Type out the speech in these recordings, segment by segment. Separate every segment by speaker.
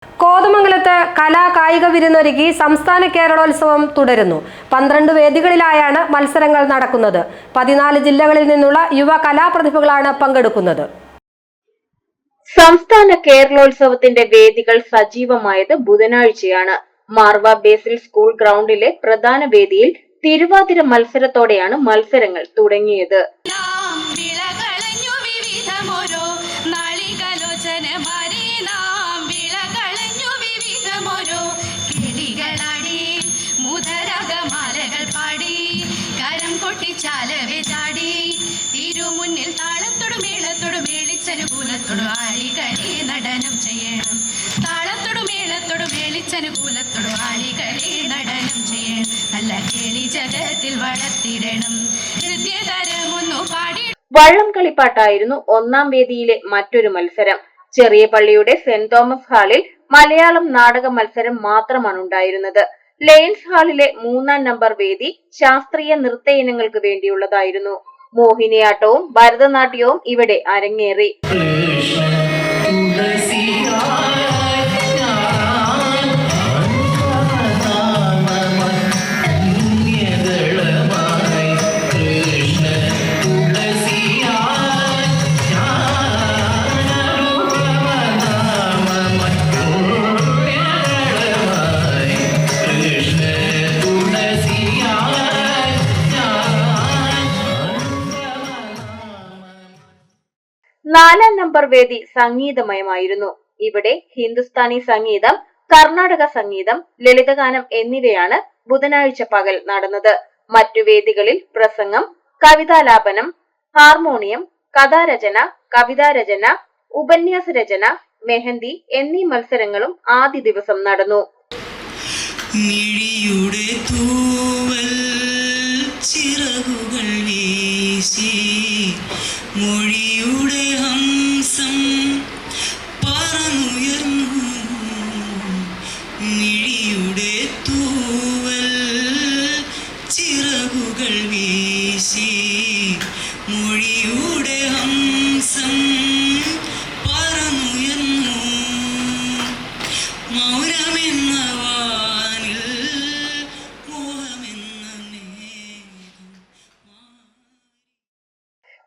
Speaker 1: കോതമംഗലത്ത് കലാ കായിക വിരുന്നൊരുക്കി സംസ്ഥാന കേരളോത്സവം തുടരുന്നു. 12 വേദികളിലായാണ് മത്സരങ്ങൾ നടക്കുന്നത്. 14 ജില്ലകളിൽ നിന്നുള്ള യുവ കലാപ്രതിഭകളാണ് പങ്കെടുക്കുന്നത്.
Speaker 2: സംസ്ഥാന കേരളോത്സവത്തിന്റെ വേദികൾ സജീവമായത് ബുധനാഴ്ചയാണ്. മാർവ ബേസിൽ സ്കൂൾ ഗ്രൗണ്ടിലെ പ്രധാന വേദിയിൽ തിരുവാതിര മത്സരത്തോടെയാണ് മത്സരങ്ങൾ തുടങ്ങിയത്.
Speaker 3: തിരുമുന്നിൽ താളത്തോടു മേളത്തോടു മേളിച്ചനുകൂലത്തോടു ആളികളെ നടനം ചെയ്യണം. താളത്തോടു മേളത്തോടു മേളിച്ചനുകൂലത്തോടു ആളികളെ നടനം ചെയ്യണം. നല്ല കേളി ജഗത്തിൽ വളർത്തിടണം. ഹൃദയതരമൊന്നു പാടി.
Speaker 2: വള്ളം കളിപ്പാട്ടായിരുന്നു ഒന്നാം വേദിയിലെ മറ്റൊരു മത്സരം. ചെറിയ പള്ളിയുടെ സെന്റ് തോമസ് ഹാളിൽ മലയാളം നാടക മത്സരം മാത്രമാണ് ഉണ്ടായിരുന്നത്. ലയൺസ് ഹാളിലെ 3-ാം നമ്പർ വേദി ശാസ്ത്രീയ നൃത്ത ഇനങ്ങൾക്ക് വേണ്ടിയുള്ളതായിരുന്നു. മോഹിനിയാട്ടവും ഭരതനാട്യവും ഇവിടെ അരങ്ങേറി. നാലാം നമ്പർ വേദി സംഗീതമയമായിരുന്നു. ഇവിടെ ഹിന്ദുസ്ഥാനി സംഗീതം, കർണാടക സംഗീതം, ലളിതഗാനം എന്നിവയാണ് ബുധനാഴ്ച പകൽ നടന്നത്. മറ്റു വേദികളിൽ പ്രസംഗം, കവിതാലാപനം, ഹാർമോണിയം, കഥാരചന, കവിതാരചന, ഉപന്യാസ രചന, മെഹന്തി എന്നീ മത്സരങ്ങളും ആദ്യ ദിവസം നടന്നു.
Speaker 4: മൊഴിയുടെ ഹംസം പറന്നുയർന്നു, മിഴിയുടെ തൂവൽ ചിറകുകൾ വീശി. മൊഴിയുടെ ഹംസം പറന്നുയർന്നു, മൗനമെന്ന വാനിൽ മോഹമെന്ന മേഘം.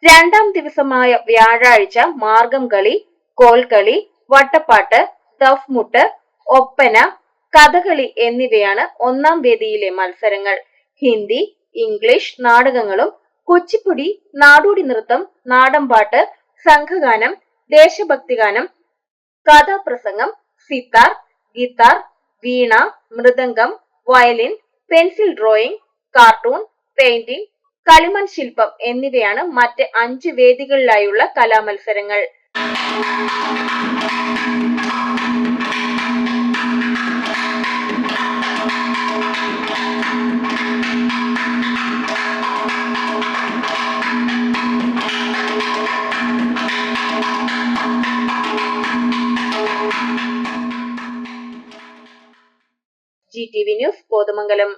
Speaker 2: രണ്ടാം ദിവസമായ വ്യാഴാഴ്ച മാർഗം കളി, കോൽക്കളി, വട്ടപ്പാട്ട്, ദഫ്മുട്ട്, ഒപ്പന, കഥകളി എന്നിവയാണ് ഒന്നാം വേദിയിലെ മത്സരങ്ങൾ. ഹിന്ദി, ഇംഗ്ലീഷ് നാടകങ്ങളും കുച്ചിപ്പുടി, നാടോടി നൃത്തം, നാടൻപാട്ട്, സംഘഗാനം, ദേശഭക്തിഗാനം, കഥാപ്രസംഗം, sitar, guitar, veena, mridangam, violin, pencil drawing, cartoon, painting, കളിമൺ ശില്പം എന്നിവയാണ് മറ്റ് 5 വേദികളിലായുള്ള കലാമത്സരങ്ങൾ. GTV news Kothamangalam.